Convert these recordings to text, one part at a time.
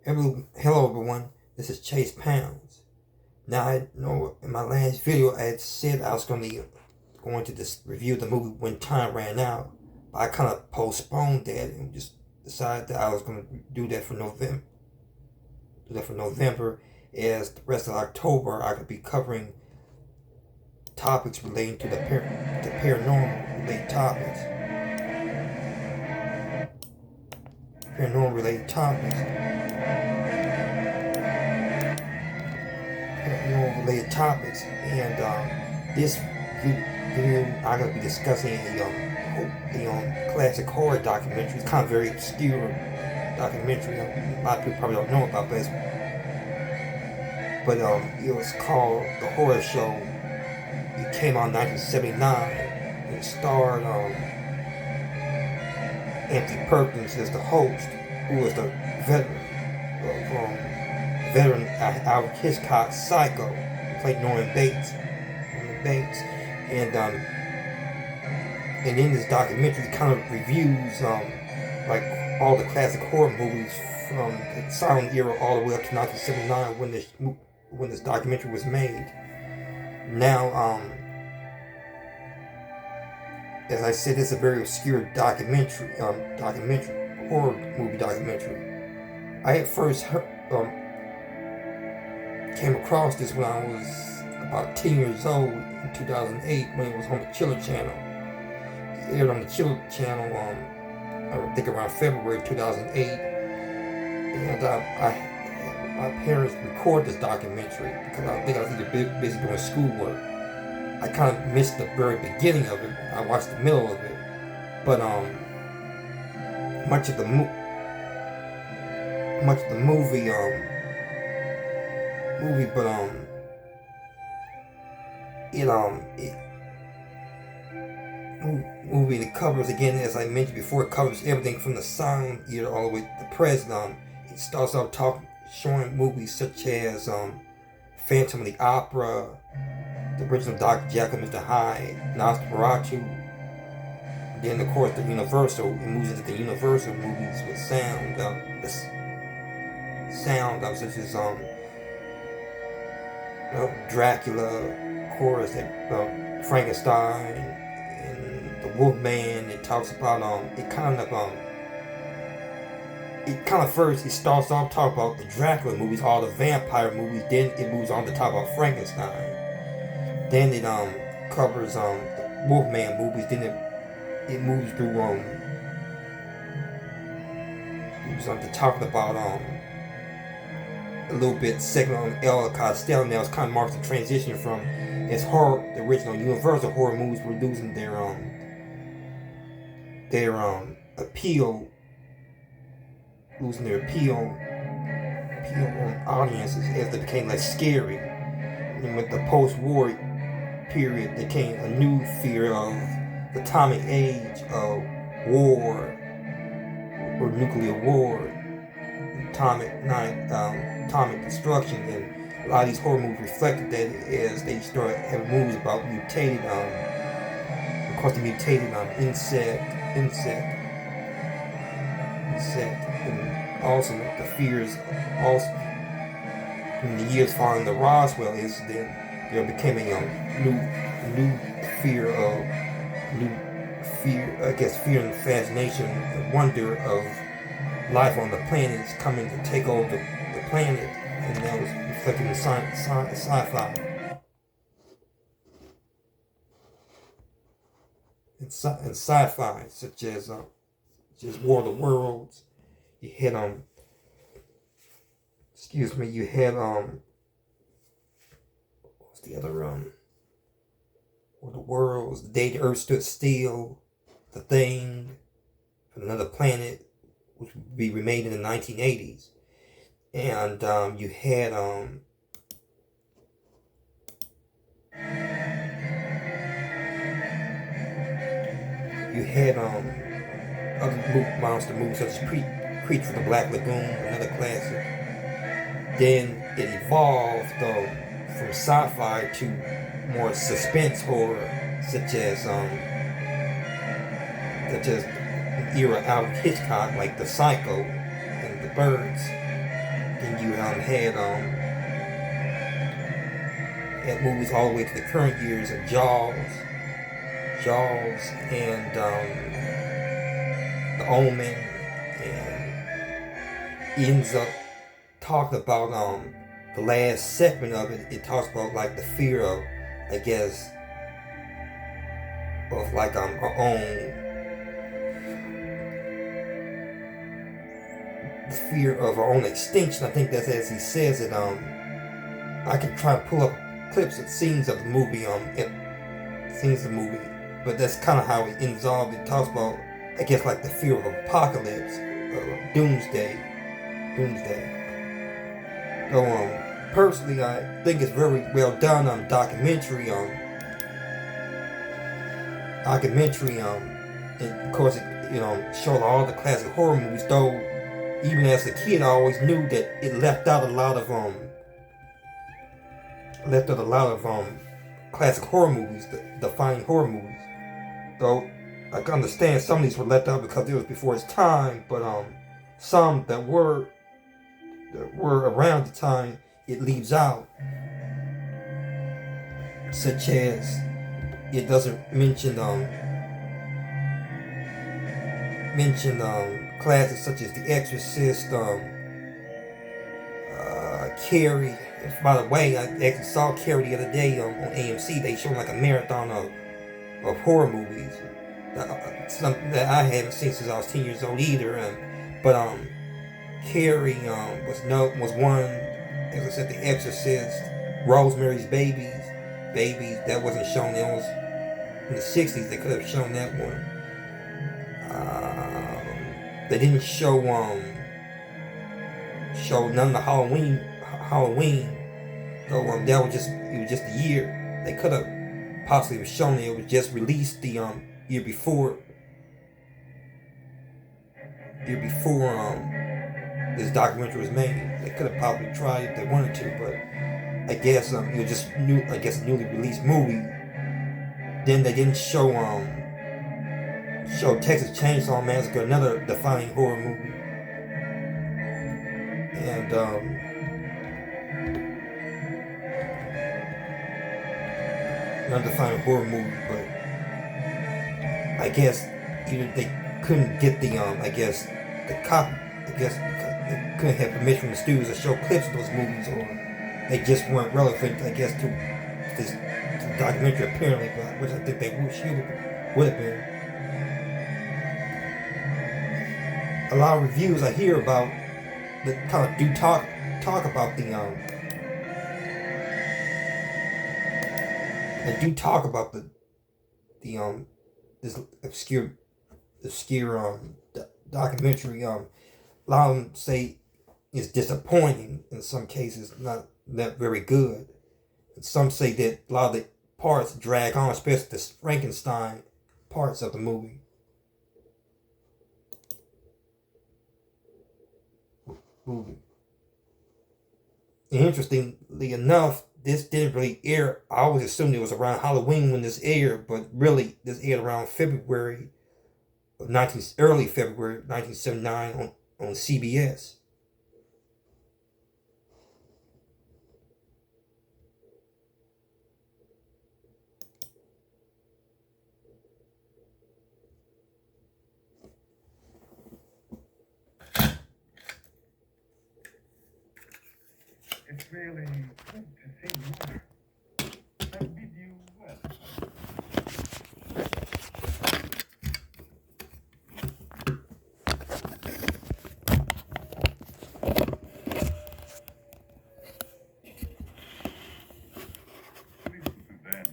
Hello everyone, this is Chase Pounds. Now I know in my last video I had said I was going to review the movie when time ran out, but I kind of postponed that and just decided that I was going to do that for November. As the rest of October I could be covering topics relating to the paranormal related topics. Paranormal related topics. And this video I'm going to be discussing a classic horror documentary. It's kind of very obscure documentary. A lot of people probably don't know about this, but it was called The Horror Show. It came out in 1979. It starred Anthony Perkins as the host, who was the veteran Alfred Hitchcock's Psycho. He played Norman Bates. And in this documentary, it kind of reviews like all the classic horror movies from the silent era all the way up to 1979 when this documentary was made. Now, as I said, it's a very obscure horror movie documentary. I had first came across this when I was about 10 years old in 2008 when it was on the Chiller Channel. It aired on the Chiller Channel, I think around February 2008. And my parents recorded this documentary because I think I was either busy doing schoolwork. I kind of missed the very beginning of it. I watched the middle of it, but much of the movie, it covers, again, as I mentioned before, it covers everything from the silent era all the way to the present. It starts off showing movies such as Phantom of the Opera, the original Dr. Jekyll and Mr. Hyde, Nosferatu. Then, of course, the Universal. It moves into the Universal movies with sound. Such as Dracula, of course, Frankenstein, and the Wolfman. It talks about first it starts off talking about the Dracula movies, all the vampire movies. Then it moves on to talk about Frankenstein. Then it covers the Wolfman movies. Then it moves through moves on to talking about a little bit second on Ella Costello. Now it's kind of marks the transition from its horror, the original Universal horror movies were losing their appeal on audiences as they became less scary. And with the post-war period, there came a new fear of the atomic age of war or nuclear war, atomic destruction, and a lot of these horror movies reflected that as they started having movies about mutated, of course, the mutated insect, and also the fears. Also, in the years following the Roswell incident, there became a new fear and fascination and wonder of life on the planets coming to take over the planet, and that was reflected in sci-fi. And sci-fi, such as War of the Worlds. You had what's the other War of the Worlds, The Day the Earth Stood Still, The Thing, from Another Planet, which would be remade in the 1980s. And you had other monster movies such as Creature from the Black Lagoon, another classic. Then it evolved from sci-fi to more suspense horror, such as an era Alfred Hitchcock, like The Psycho and The Birds. Then you had movies all the way to the current years of Jaws, and The Omen, and ends up talking about the last segment of it. It talks about like the fear of, I guess, of like our own, the fear of our own extinction. I think that's as he says it. I can try to pull up clips of scenes of the movie. But that's kind of how it ends off. It talks about, I guess, like the fear of apocalypse, doomsday. So personally, I think it's very well done on documentary. And of course, it showed all the classic horror movies. Though, even as a kid, I always knew that it left out a lot of classic horror movies, the fine horror movies. Though I can understand some of these were left out because it was before its time, but some that were around the time it leaves out, such as it doesn't mention classics such as The Exorcist, Carrie. By the way, I actually saw Carrie the other day on AMC. They showed like a marathon of horror movies, something that I haven't seen since I was 10 years old either. But Carrie was one. As I said, The Exorcist, Rosemary's Babies that wasn't shown. It was in the 60s. They could have shown that one. They didn't show none of the Halloween. So that was just a year. They could have possibly shown it was just released the year before this documentary was made. They could have probably tried if they wanted to, but I guess it was just a newly released movie. Then they didn't show Texas Chainsaw Massacre, another defining horror movie, and but I guess either they couldn't get the they couldn't have permission from the studios to show clips of those movies, or they just weren't relevant, I guess, to the documentary apparently, but which I think they would have been. A lot of reviews I hear about that kind of do talk about this obscure documentary. A lot of them say it's disappointing in some cases, not very good. And some say that a lot of the parts drag on, especially the Frankenstein parts of the movie. Interestingly enough, this didn't really air. I always assumed it was around Halloween when this aired, but really this aired around early February 1979 on CBS. It's really good to see you. I bid you well. Listen to them.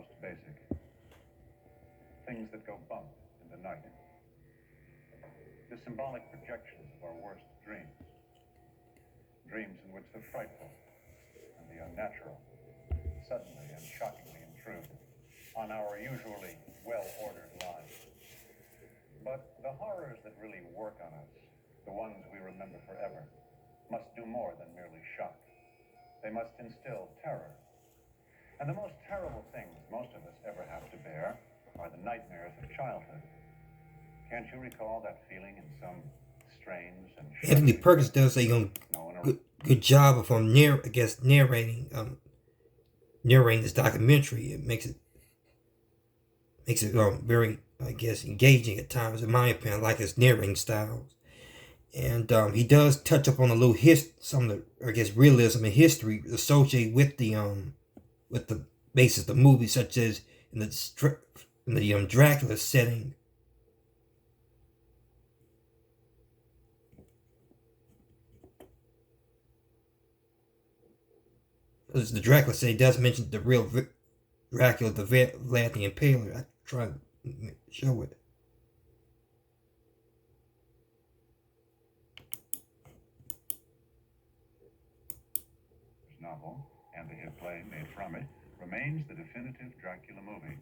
most basic. Things that go bump in the night. The symbolic projections of our worst dreams. Dreams in which the frightful and the unnatural suddenly and shockingly intrude on our usually well-ordered lives. But the horrors that really work on us, the ones we remember forever, must do more than merely shock. They must instill terror. And the most terrible things most of us ever have to bear are the nightmares of childhood. Can't you recall that feeling in some strange and Anthony Perkins does a good job of narrating this documentary. It makes it very, I guess, engaging at times. In my opinion, I like his narrating styles. And he does touch up on a little some of the, I guess, realism and history associated with the basis of the movie, such as in the Dracula setting. As the Dracula setting does mention the real Dracula, the Vlad the Impaler. I try to show it. Novel and the hit play made from it remains the definitive Dracula movie.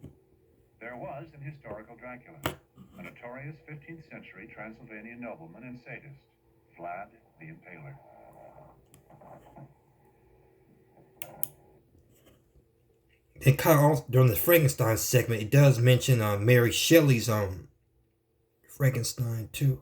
There was an historical Dracula, a notorious 15th century Transylvanian nobleman and sadist, Vlad the Impaler. And kind of also, during the Frankenstein segment, it does mention Mary Shelley's Frankenstein too.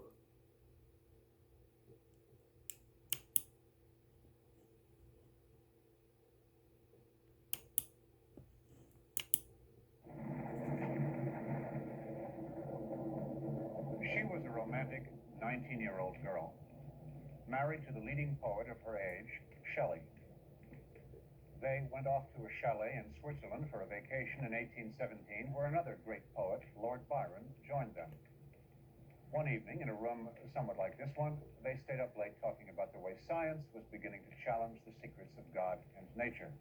She was a romantic 19-year-old girl, married to the leading poet of her age, Shelley. They went off to a chalet in Switzerland for a vacation in 1817, where another great poet, Lord Byron, joined them. One evening, in a room somewhat like this one, they stayed up late talking about the way science was beginning to challenge the secrets of God and nature.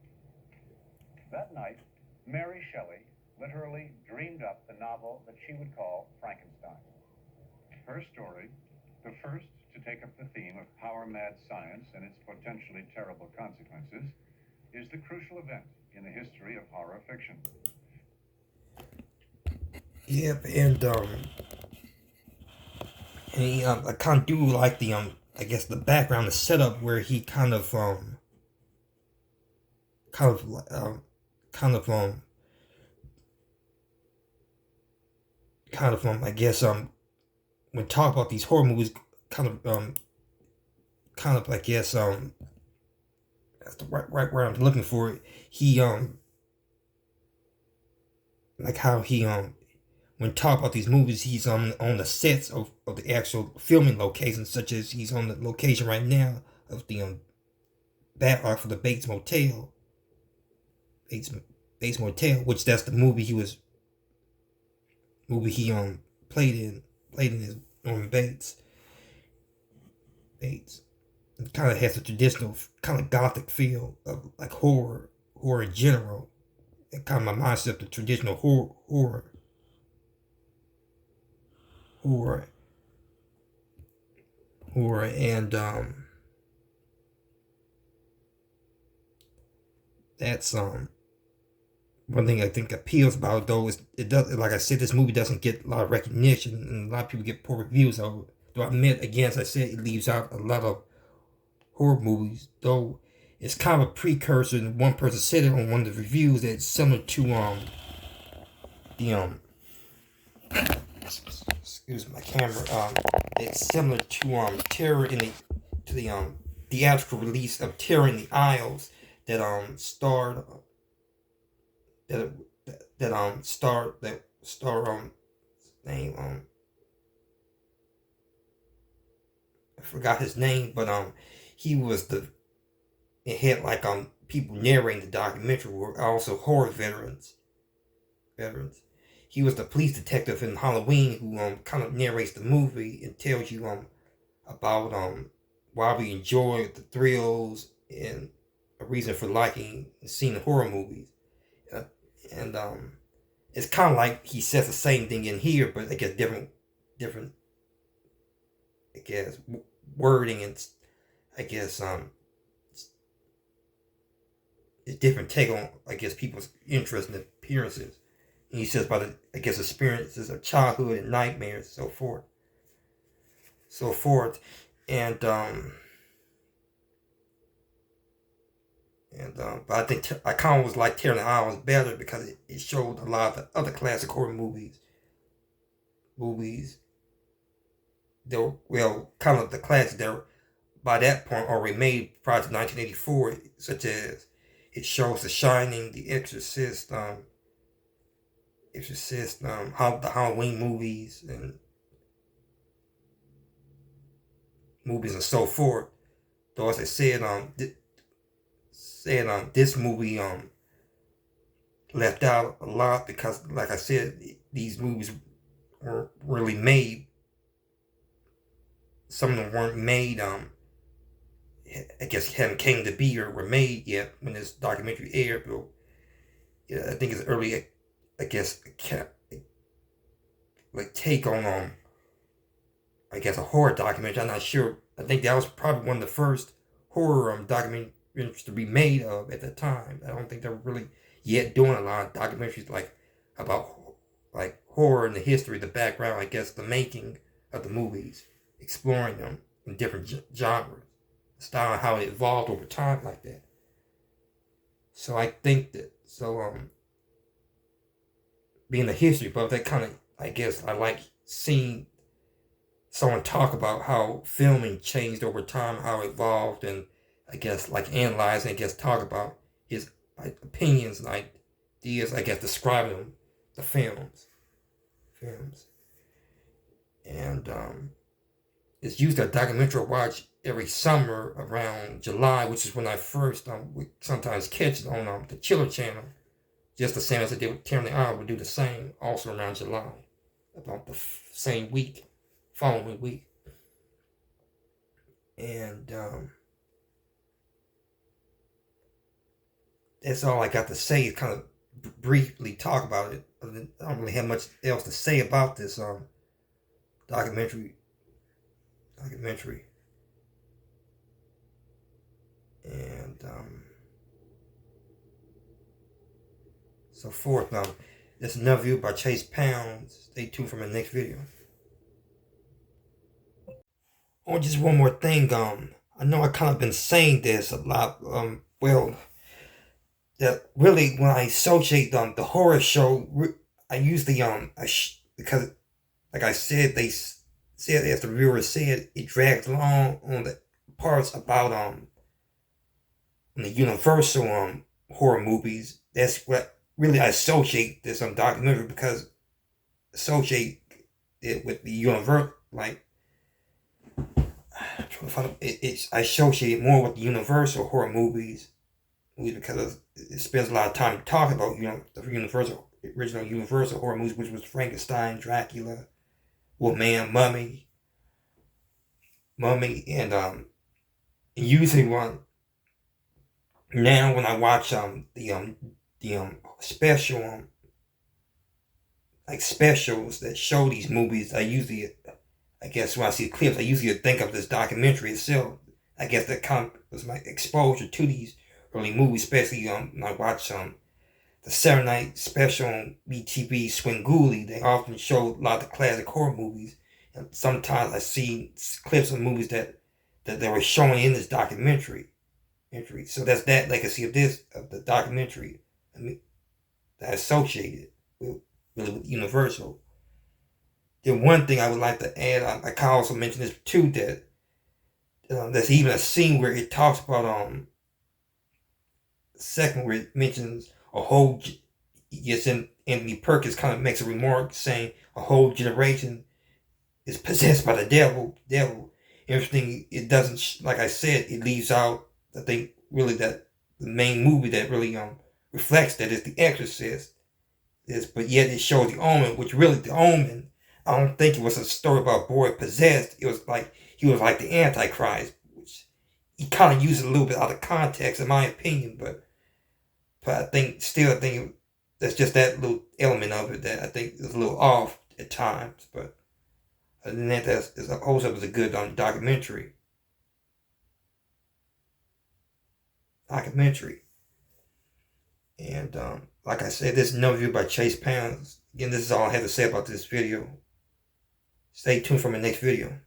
That night, Mary Shelley literally dreamed up the novel that she would call Frankenstein. Her story, the first to take up the theme of power-mad science and its potentially terrible consequences, is the crucial event in the history of horror fiction. Yep, and I kind of do like the I guess the background, the setup where he kind of I guess when talk about these horror movies, I guess that's the right word I'm looking for it. He like how he when talk about these movies, he's on the sets of the actual filming locations, such as he's on the location right now of the Bat Arc for the Bates Motel. Bates Motel, which that's the movie he played in as Norman Bates. It kind of has a traditional kind of gothic feel of like horror in general. It kind of reminds me of the traditional horror. And that's one thing I think appeals about it, though, is it does, like I said, this movie doesn't get a lot of recognition and a lot of people get poor reviews of it. Though I admit, again, as I said, it leaves out a lot of horror movies, though it's kind of a precursor. And one person said it on one of the reviews that it's similar to excuse my camera. It's similar to Terror in the theatrical release of Terror in the Isles that starred name I forgot his name, but he was it had like people narrating the documentary were also horror veterans. He was the police detective in Halloween who kind of narrates the movie and tells you about why we enjoy the thrills and a reason for liking and seeing horror movies. and it's kind of like he says the same thing in here, but I guess different, I guess wording, and I guess a different take on, I guess, people's interest and appearances. And he says about the, I guess, experiences of childhood and nightmares, so forth, but I think I kind of was like Terror in the Isles better because it showed a lot of the other classic horror movies. They were, well, kind of the classics that were, by that point, already made prior to 1984, such as it shows The Shining, The Exorcist, how the Halloween movies and so forth. Though, as I said, this movie left out a lot because, like I said, these movies were really made. Some of them weren't made. I guess hadn't came to be or were made yet when this documentary aired. But yeah, I think it's early. I guess like take on I guess a horror documentary. I'm not sure. I think that was probably one of the first horror documentaries to be made of at the time. I don't think they were really yet doing a lot of documentaries like about like horror and the history, the background, I guess the making of the movies, exploring them in different genres, style, how it evolved over time like that. So I think that being a history buff, that kind of, I guess I like seeing someone talk about how filming changed over time, how it evolved, and I guess like analyzing, I guess talk about his opinions and ideas, I guess describing them, the films. And it's used a documentary I watch every summer around July, which is when I first we sometimes catch it on the Chiller channel. Just the same as I did with Terror in the Isles, would do the same also around July, about the same week, following week. And that's all I got to say. Kind of briefly talk about it. I don't really have much else to say about this documentary. And so forth. Now, there's another view by Chase Pounds. Stay tuned for my next video. Oh, just one more thing. I know I kind of been saying this a lot. Well, that really when I associate the horror show, I usually because like I said, they said, as the viewer said, it drags along on the parts about on the Universal horror movies. That's what really I associate this documentary, because associate it with the Universal, like I associate it more with the Universal horror movies because it spends a lot of time talking about the original Universal horror movies, which was Frankenstein, Dracula, Wolfman, Mummy, and usually now when I watch the special like specials that show these movies, I guess when I see clips, I usually think of this documentary itself. I guess that kind of was my exposure to these early movies, especially when I watch the Saturday night special on BTV Swingoolie. They often show a lot of the classic horror movies, and sometimes I see clips of movies that they were showing in this documentary. So that's that legacy of the documentary. I mean, that associated with Universal. The one thing I would like to add, I can also mention this too, that there's even a scene where it talks about second where it mentions a whole, yes, and Anthony Perkins kind of makes a remark saying a whole generation is possessed by the devil. Interesting, it doesn't, like I said, it leaves out, I think, really that the main movie that really reflects that is The Exorcist. But yet it shows The Omen, which really The Omen, I don't think it was a story about a boy possessed. It was like he was like the Antichrist, which he kind of uses a little bit out of context, in my opinion. But I think that's just that little element of it that I think is a little off at times. But other than that, that's holds up as a good documentary. And like I said, this is no review by Chase Pounds. Again, this is all I have to say about this video. Stay tuned for my next video.